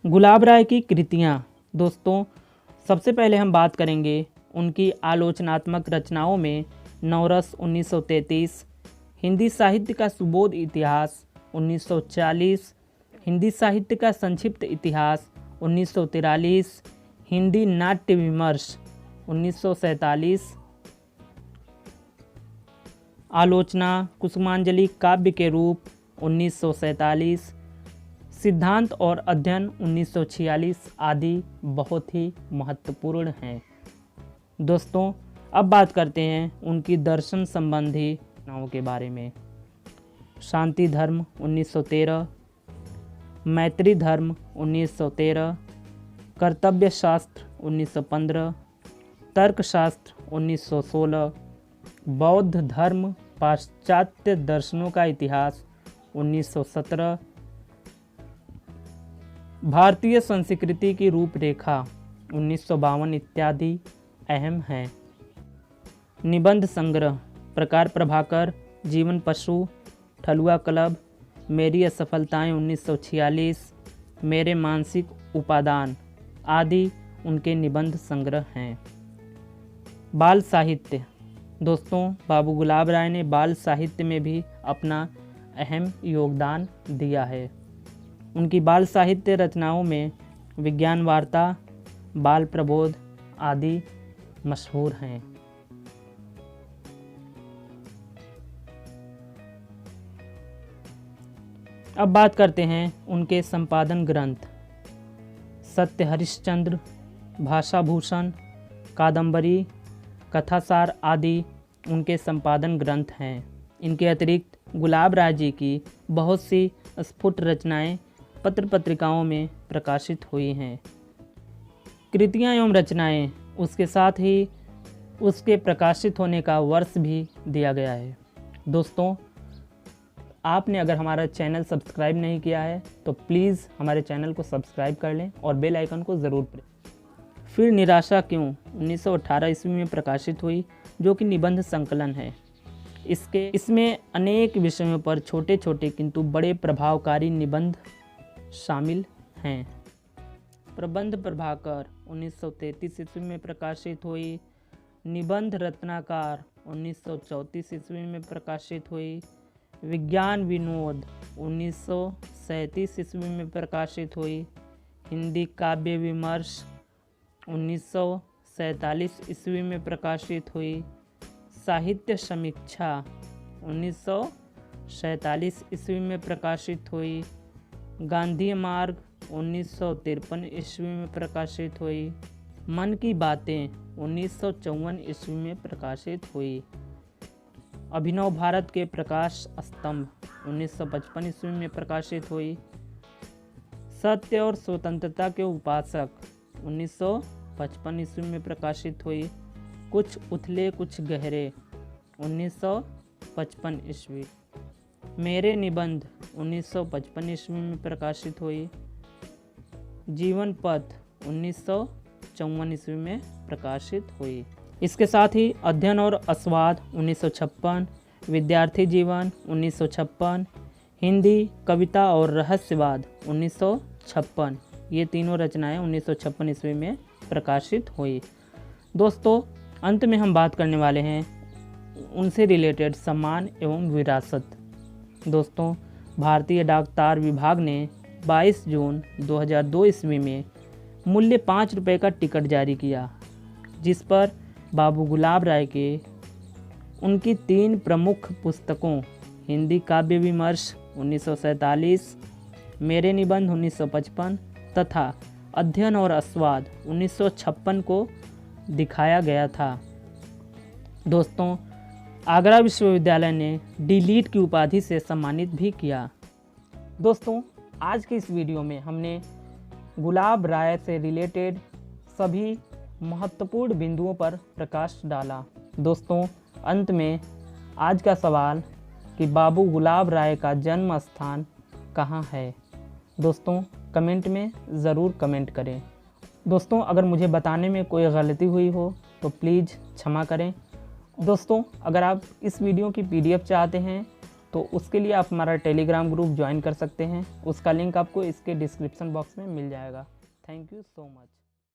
गुलाब राय की कृतियाँ। दोस्तों, सबसे पहले हम बात करेंगे उनकी आलोचनात्मक रचनाओं में नवरस 1933, हिंदी साहित्य का सुबोध इतिहास 1940, हिंदी साहित्य का संक्षिप्त इतिहास 1943, हिंदी नाट्य विमर्श 1947, आलोचना कुसुमांजलि काव्य के रूप 1947, सिद्धांत और अध्ययन 1946 आदि बहुत ही महत्वपूर्ण हैं। दोस्तों, अब बात करते हैं उनकी दर्शन संबंधी रचनाओं के बारे में। शांति धर्म 1913, मैत्री धर्म 1913, कर्तव्य शास्त्र 1915, तर्कशास्त्र 1916, बौद्ध धर्म पाश्चात्य दर्शनों का इतिहास 1917, भारतीय संस्कृति की रूपरेखा 1952 इत्यादि अहम हैं। निबंध संग्रह प्रकार प्रभाकर, जीवन पशु, ठलुआ क्लब, मेरी असफलताएं 1946, मेरे मानसिक उपादान आदि उनके निबंध संग्रह हैं। बाल साहित्य। दोस्तों, बाबू गुलाब राय ने बाल साहित्य में भी अपना अहम योगदान दिया है। उनकी बाल साहित्य रचनाओं में विज्ञान वार्ता, बाल प्रबोध आदि मशहूर हैं। अब बात करते हैं उनके संपादन ग्रंथ। सत्य हरिश्चंद्र, भाषाभूषण, कादंबरी, कथासार आदि उनके संपादन ग्रंथ हैं। इनके अतिरिक्त गुलाब राय जी की बहुत सी स्फुट रचनाएं पत्र पत्रिकाओं में प्रकाशित हुई हैं। कृतियाँ एवं रचनाएं, उसके साथ ही उसके प्रकाशित होने का वर्ष भी दिया गया है। दोस्तों, आपने अगर हमारा चैनल सब्सक्राइब नहीं किया है तो प्लीज़ हमारे चैनल को सब्सक्राइब कर लें और बेल आइकन को ज़रूर प्रेस। फिर निराशा क्यों 1918 ईस्वी में प्रकाशित हुई, जो कि निबंध संकलन है। इसमें अनेक विषयों पर छोटे छोटे किंतु बड़े प्रभावकारी निबंध शामिल हैं। प्रबंध प्रभाकर 1933 ईस्वी में प्रकाशित हुई। निबंध रत्नाकार 1934 ईस्वी में प्रकाशित हुई। विज्ञान विनोद 1937 ईस्वी में प्रकाशित हुई। हिंदी काव्य विमर्श 1947 ईस्वी में प्रकाशित हुई। साहित्य समीक्षा 1947 ईस्वी में प्रकाशित हुई। गांधी मार्ग 1953 ईस्वी में प्रकाशित हुई। मन की बातें 1954 ईस्वी में प्रकाशित हुई। अभिनव भारत के प्रकाश स्तंभ 1955 ईस्वी में प्रकाशित हुई। सत्य और स्वतंत्रता के उपासक 1955 ईस्वी में प्रकाशित हुई। कुछ उथले कुछ गहरे 1955 ईस्वी। मेरे निबंध 1955 ईस्वी में प्रकाशित हुई। जीवन पथ 1954 ईस्वी में प्रकाशित हुई। इसके साथ ही अध्ययन और अस्वाद 1956, विद्यार्थी जीवन 1956, हिंदी कविता और रहस्यवाद 1956, ये तीनों रचनाएं 1956 ईस्वी में प्रकाशित हुई। दोस्तों, अंत में हम बात करने वाले हैं उनसे रिलेटेड सम्मान एवं विरासत। दोस्तों, भारतीय डाक तार विभाग ने 22 जून 2002 ईस्वी में मूल्य 5 रुपये का टिकट जारी किया, जिस पर बाबू गुलाब राय के उनकी 3 प्रमुख पुस्तकों हिंदी काव्य विमर्श 1947, मेरे निबंध 1955 तथा अध्ययन और अस्वाद 1956 को दिखाया गया था। दोस्तों, आगरा विश्वविद्यालय ने डी.लिट की उपाधि से सम्मानित भी किया। दोस्तों, आज की इस वीडियो में हमने गुलाब राय से रिलेटेड सभी महत्वपूर्ण बिंदुओं पर प्रकाश डाला। दोस्तों, अंत में आज का सवाल कि बाबू गुलाब राय का जन्म स्थान कहाँ है। दोस्तों, कमेंट में ज़रूर कमेंट करें। दोस्तों, अगर मुझे बताने में कोई गलती हुई हो तो प्लीज़ क्षमा करें। दोस्तों, अगर आप इस वीडियो की PDF चाहते हैं तो उसके लिए आप हमारा टेलीग्राम ग्रुप ज्वाइन कर सकते हैं, उसका लिंक आपको इसके डिस्क्रिप्शन बॉक्स में मिल जाएगा। Thank you so much.